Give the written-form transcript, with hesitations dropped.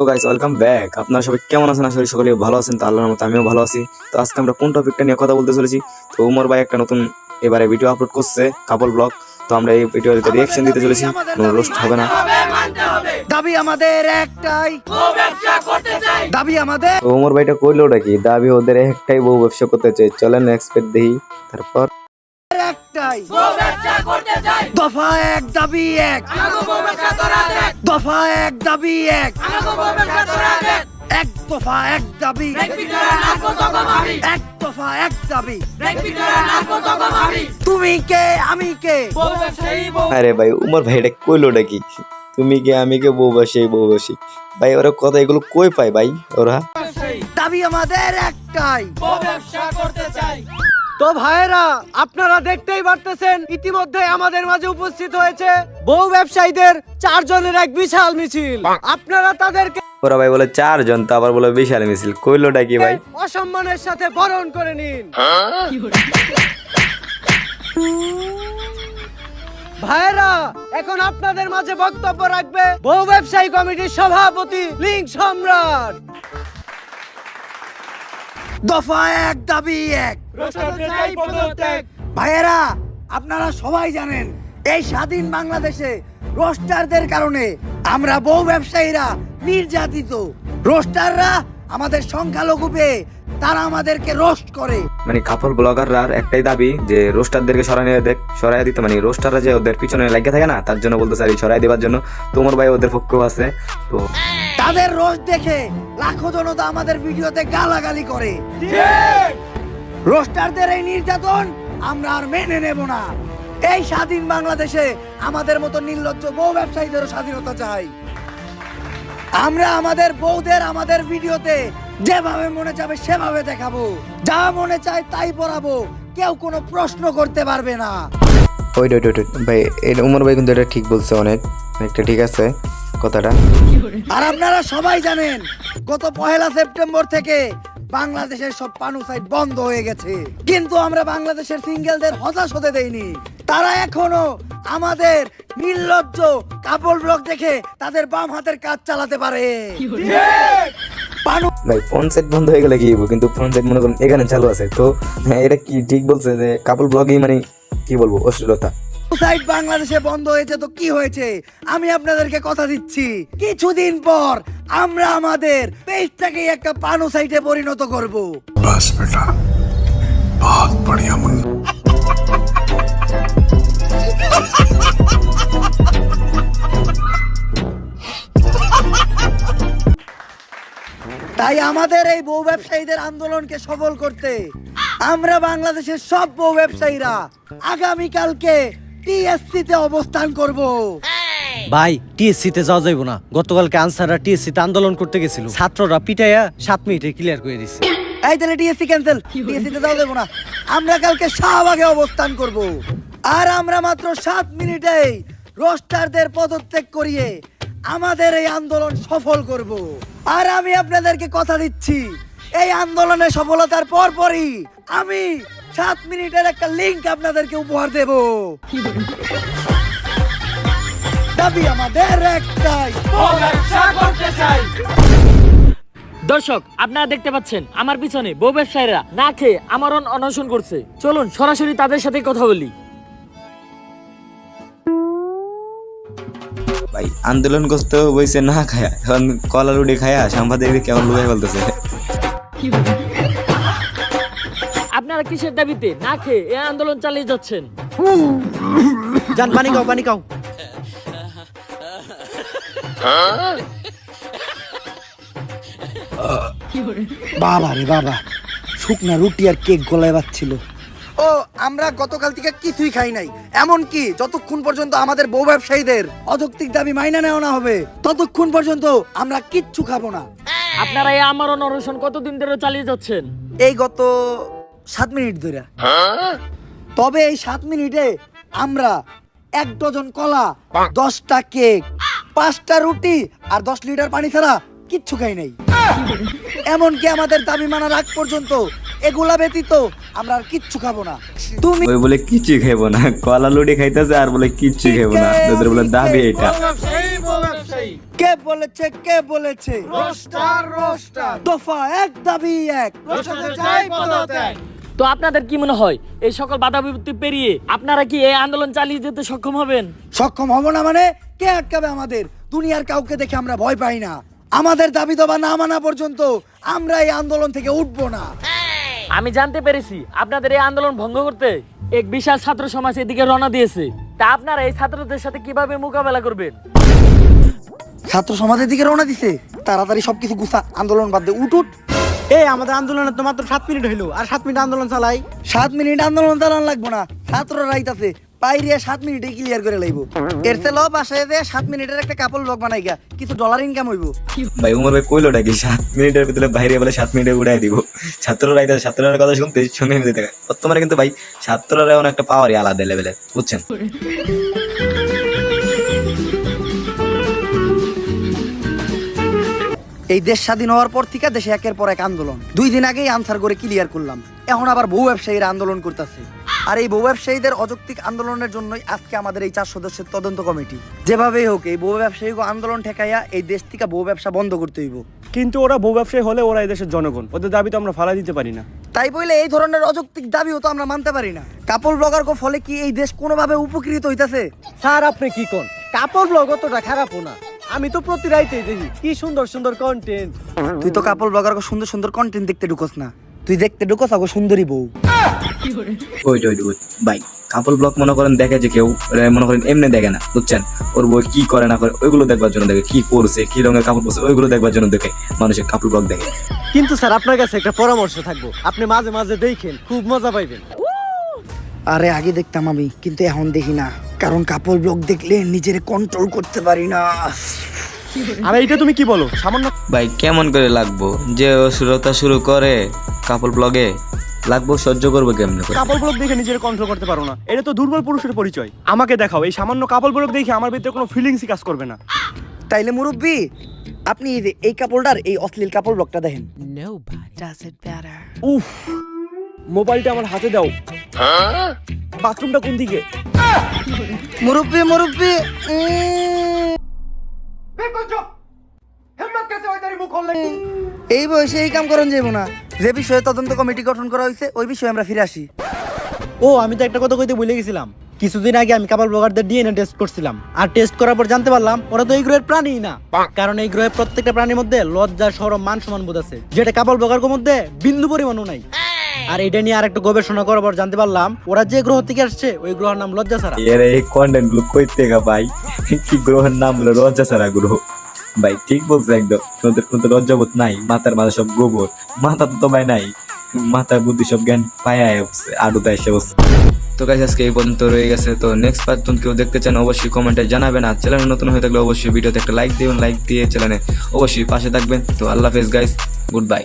তো guys welcome back. আপনারা সবাই কেমন আছেন? আশা করি সকলে ভালো আছেন। তো আল্লাহর রহমতে আমিও ভালো আছি। তো আজকে আমরা কোন টপিকটা নিয়ে কথা বলতে চলেছি? তো উমর ভাই একটা নতুন এবারে ভিডিও আপলোড করছে, কাপল ব্লগ। তো আমরা এই ভিডিওতে রিঅ্যাকশন দিতে চলেছি, কোনো রোস্ট হবে না। দাবি আমাদের একটাই, বউ ব্যবসা করতে চাই। দাবি আমাদের তো উমর ভাইটা কইলোটা কি? দাবি ওদের একটাই, বউ ব্যবসা করতে চাই। চলেন এক্সপেক্ট দেখি। তারপর একটাই, বউ ব্যবসা করতে চাই। দফা এক দাবি এক, আমাগো বউ ব্যবসা করা দেখ। দফা এক দাবি এক, আমাগো বউ ব্যবসা করা দেখ। এক দফা এক দাবি, রেকবিটারা নাচবো তগো ভাবি। এক দফা এক দাবি, রেকবিটারা নাচবো তগো ভাবি। তুমি কে আমি কে, বউ ব্যবসায়ী বউ। আরে ভাই উমর ভাই এটা কইলোটা কি? তুমি কে আমি কে, বউ ব্যবসায়ী বউ ব্যবসায়ী। ভাই ওরা কথা এগুলো কই পায় ভাই ওরা? দাবি আমাদের একটাই, বউ ব্যবসা করতে চাই। তো ভাইরা আপনারা দেখতেই পারতেছেন ইতিমধ্যে আমাদের মাঝে উপস্থিত হয়েছে বউ ব্যবসায়ীদের 4 জনের এক বিশাল মিছিল। আপনারা তাদেরকে ওরা ভাই বলে 4 জন, তো আবার বলে বিশাল মিছিল। কইলোটা কি ভাই? অসম্মানের সাথে বরণ করে নিন। ভাইরা এখন আপনাদের মাঝে বক্তব্য রাখবে বউ ব্যবসায়ী কমিটির সভাপতি লিঙ্ক সম্রাট। দফা এক দাবি এক, ভাইয়েরা আপনারা সবাই জানেন এই স্বাধীন বাংলাদেশে রোস্টারদের কারণে আমরা বউ ব্যবসায়ীরা নির্যাতিত। রোস্টাররা আমাদের সংখ্যালঘু পেয়ে তারা আমাদেরকে রোস্ট করে। মানে কাপল ব্লগাররা একটাই দাবি যে রোস্টারদেরকে সরাই দিতে, মানে রোস্টাররা যে ওদের পিছনে লাগিয়ে থাকে না, তার জন্য বলতে চাই সরাই দেওয়ার জন্য। তোমার ভাই ওদের পক্ষেও আছে। তো তাদের রোস্ট দেখে লাখো জনতা আমাদের ভিডিওতে গালাগালি করে। রোস্টারদের এই নির্যাতন আমরা আর মেনে নেব না। এই স্বাধীন বাংলাদেশে আমাদের মতো নির্লজ্জ বউ ব্যবসায়ীদেরও স্বাধীনতা চাই। আমরা আমাদের বউদের আমাদের ভিডিওতে যেভাবে মনে চাবে সেভাবে দেখাবো, যা মনে চায় তাই পড়াবো, কেউ কোনো প্রশ্ন করতে পারবে না। ওই ভাই এটা উমর ভাই কিন্তু এটা ঠিক বলছে, অনেকটা ঠিক আছে কথাটা। আর আপনারা সবাই জানেন গত 1 সেপ্টেম্বর থেকে বাংলাদেশের সব পানু সাইট বন্ধ হয়ে গেছে, কিন্তু আমরা বাংলাদেশের সিঙ্গেলদের হতাশ হতে দেইনি। তারা এখনো আমাদের নির্লজ্জ কাপল ব্লগ দেখে তাদের বাম হাতের কাজ চালাতে পারে। পানু ভাই ফোন সেট বন্ধ হয়ে গেলে কি হইব? কিন্তু ফোন সেট মনে করুন এখানে চালু আছে। তো হ্যাঁ, এটা কি ঠিক বলছে যে কাপল ব্লগই মানে কি বলবো অশ্লীলতা। সাইট বাংলাদেশে বন্ধ হয়েছে তো কি হয়েছে, আমি আপনাদেরকে কথা দিচ্ছি কিছুদিন পর আমরা আমাদের পেজটাকে একটা পানু সাইটে পরিণত করব। बस बेटा बहुत बढ़िया मुन्ना। তাই আমাদের এই বউ ব্যবসায়ীদের আন্দোলনকে সফল করতে আমরা বাংলাদেশের সব বউ ব্যবসায়ীরা আগামীকালকে টিএসসি তে অবস্থান করব। ভাই টিএসসি তে যাওয়া যাইব না। গতকালকে আনসাররা টিএসসি তে আন্দোলন করতে গেছিল, ছাত্ররা পিটাইয়া 7 মিনিটে ক্লিয়ার করে দিছে। এই তাহলে টিএসসি ক্যান্সেল, টিএসসি তে যাওয়া যাবে না। আমরা কালকে শাহবাগে অবস্থান করব। আর আমরা মাত্র 7 মিনিটেই রোস্টারদের পদত্যাগ করিয়ে আমাদের এই আন্দোলন সফল করব। আর আমি আপনাদেরকে কথা দিচ্ছি এই আন্দোলনের সফলতার পরপরই আমি 7 মিনিটের একটা লিংক আপনাদেরকে উপহার দেব। দাবি আমাদের একটাই, বউ ব্যবসা করতে চাই। দর্শক আপনারা দেখতে পাচ্ছেন আমার পিছনে বউ ব্যবসায়ীরা না খেয়ে আমরণ অনশন করছে। চলুন সরাসরি তাদের সাথে কথা বলি। ভাই আন্দোলন করতে বইছে না খায়া, এখন কলা রুটি খায়া সাংবাদিক কেমন লুকাই বলতেছে। আপনারা কিসের দাবিতে না খেয়ে এই আন্দোলন চালিয়ে যাচ্ছেন? জান পানি খাও, পানি খাও। বাবা রে বাবা, শুকনা রুটি আর কেক গলায় বাজছিল। ও আমরা গতকাল থেকে কিছুই খাই নাই, এমনকি যতক্ষণ পর্যন্ত আমাদের বউ ব্যবসায়ীদের অযৌক্তিক দাবি মাইনা নেওয়া না হবে ততক্ষণ পর্যন্ত আমরা কিচ্ছু খাবো না। আপনারা এই আমরণ অনশন কতদিন ধরে চালিয়ে যাচ্ছেন? এই গত 7 মিনিট ধরে। তবে এই 7 মিনিটে আমরা 1 ডজন কলা, 10টা কেক, 5টা রুটি আর 10 লিটার পানি ছাড়া কিচ্ছু খাই নাই। এমনকি আমাদের দাবি মানার আগ পর্যন্ত এগুলা ব্যতীত আমরা আর কিচ্ছু খাবো না। তুমি ওই বলে কিচ্ছু খাইবো না, কলা লুডি খাইতেছে আর বলে কিচ্ছু খাইবো না, তোদের বলে দাবি এটা। কে বলেছে কে বলেছে দফা এক দাবি এক। তো আপনাদের কি মনে হয় এই সকল বাধা বিপত্তি পেরিয়ে আপনারা কি এই আন্দোলন চালিয়ে যেতে সক্ষম হবেন? সক্ষম হব না মানে কে আটকাবে আমাদের? দুনিয়ার কাউকে দেখে আমরা ভয় পাই না। আমাদের দাবি দাবা না মানা পর্যন্ত আমরা এই আন্দোলন থেকে উঠবো না। আমি জানতে পেরেছি আপনাদের এই আন্দোলন ভঙ্গ করতে এক বিশাল ছাত্র সমাজ এদিকে রওনা দিয়েছে। তা আপনারা এই ছাত্রদের সাথে কিভাবে মোকাবেলা করবেন? ছাত্র সমাজের দিকে রওনা দিছে, তাড়াতাড়ি সবকিছু গুছা, আন্দোলন বাদ দে, উঠ। এই আমাদের আন্দোলনের তো মাত্র 7 মিনিট হইলো, আর 7 মিনিট আন্দোলন চালাই। 7 মিনিট আন্দোলন চালান লাগবো না, ছাত্ররা রাইতাছে পাইরিয়া 7 মিনিটে ক্লিয়ার করে লাইবো। এর তে ল বাসায় যে 7 মিনিটের একটা কাপল ব্লগ বানাই গা, কিছু ডলার ইনকাম হইব। ভাই উমর ভাই কইলোটা কি 7 মিনিটের ভিতরে বাইরে বলে 7 মিনিটে উড়াই দিব। ছাত্ররা এটা ছাত্রদের কথা শুনে যেতে থাকে। বর্তমানে কিন্তু ভাই ছাত্ররা অনেক একটা পাওয়ারই আলাদা লেভেলের, বুঝছেন? এই দেশ স্বাধীন হওয়ার পর থেকে দেশে একের পর এক আন্দোলন। 2 দিন আগেই আনসার করে ক্লিয়ার করলাম, এখন আবার বহু ব্যবসায়ীরা আন্দোলন করতেছে। আর এই বহু ব্যবসায়ীদের অযৌক্তিক আন্দোলনের জন্যই আজকে আমাদের এই 4 সদস্যের তদন্ত কমিটি। যেভাবেই হোক এই বহু ব্যবসায়ী আন্দোলন ঠেকাইয়া এই দেশ থেকে বহু ব্যবসা বন্ধ করতে হইব। কিন্তু ওরা বউ ব্যবসায়ী হলে ওরা এই দেশের জনগণ, ওদের দাবি তো আমরা ফালা দিতে পারি না। তাই বলে এই ধরনের অযৌক্তিক দাবিও তো আমরা মানতে পারি না। কাপল ব্লগার কো ফলে কি এই দেশ কোনোভাবে উপকৃত হইতাছে? স্যার আপনি কি কোন? কাপড় ব্লগ অতটা খারাপও না, আমি তো প্রতি রাইতেই দেখি কি সুন্দর সুন্দর কন্টেন্ট। তুই তো কাপল ব্লগার কো সুন্দর সুন্দর কন্টেন্ট দেখতে ঢুকোস না, তুই দেখতে ঢুকোস আগো সুন্দরী বউ। ওই ভাই কাপল ব্লগ মনে করেন দেখে যে কেউ মনে করেন এমনি দেখে না, বুঝছেন? ওর বই কি করে না করে ওইগুলো দেখবার জন্য দেখে, কি করছে কি রঙের কাপড় পরছে ওইগুলো দেখবার জন্য দেখে মানুষের কাপল ব্লগ দেখে। কিন্তু স্যার আপনার কাছে একটা পরামর্শ থাকবো, আপনি মাঝে মাঝে দেখেন, খুব মজা পাইবেন। আরে আগে দেখতাম আমি, কিন্তু এখন দেখি না, কারণ কাপল ব্লগ দেখলে নিজের কন্ট্রোল করতে পারি না। আরে এটা তুমি কি বলো? সামান্য ভাই কেমন করে লাগবো যে অশ্লীলতা শুরু করে কাপল ব্লগে, লাগবো সহ্য করবো কেমনে করে? কাপল ব্লগ দেখে নিজের কন্ট্রোল করতে পারো না, এটা তো দুর্বল পুরুষের পরিচয়। আমাকে দেখাও এই সামান্য কাপল ব্লগ দেখে আমার ভিতরে কোনো ফিলিংসই কাজ করবে না। তাইলে মুরব্বি আপনি এই কাপলটার এই অশ্লীল কাপল ব্লগটা দেখেন। উফ, মোবাইলটা আমার হাতে দাও। বাথরুমটা কোন দিকে? মুরব্বি এই বয়সে এই কাম করেন যাবো না। যে বিষয়ে তদন্ত কমিটি গঠন করা হয়েছে ওই বিষয়ে আমরা ফিরে আসি। ও আমি তো একটা কথা কইতে ভুলে গেছিলাম। কিছুদিন আগে আমি কাপল ব্লগারদের ডিএনএ টেস্ট করছিলাম, আর টেস্ট করার পর জানতে পারলাম ওরা তো এই গ্রহের প্রাণী না। কারণ এই গ্রহের প্রত্যেকটা প্রাণীর মধ্যে লজ্জা, শরম, মান সম্মান বোধ আছে, যেটা কাপল ব্লগারের মধ্যে বিন্দু পরিমাণও নাই। আর এটা নিয়ে আর একটা গবেষণা করার পর জানতে পারলাম ওরা যে গ্রহ থেকে আসছে ওই গ্রহের নাম লজ্জা ছাড়া। এর এই কন্টেন্ট গুলো কইতে গা ভাই, কি গ্রহের নাম হলো লজ্জা ছাড়া গ্রহ। ভাই ঠিক বলছে একদম, তোদের কোনো লজ্জাবোধ নাই, মাথার মাথা সব গোবর, মাথা তো তোমায় নাই, মাথার বুদ্ধি সব জ্ঞান পায়া বসছে, আডুতে এসে বসছে। তো গাইস আজকে এই পর্যন্ত রয়ে গেছে। তো নেক্সট পার্ট তুমি কেউ দেখতে চান অবশ্যই কমেন্টে জানাবেন, আর চ্যানেল নতুন হয়ে থাকলে অবশ্যই ভিডিওতে একটা লাইক দিবেন, লাইক দিয়ে চ্যানেলে অবশ্যই পাশে থাকবেন। তো আল্লাহ হাফেজ গাইস, গুড বাই।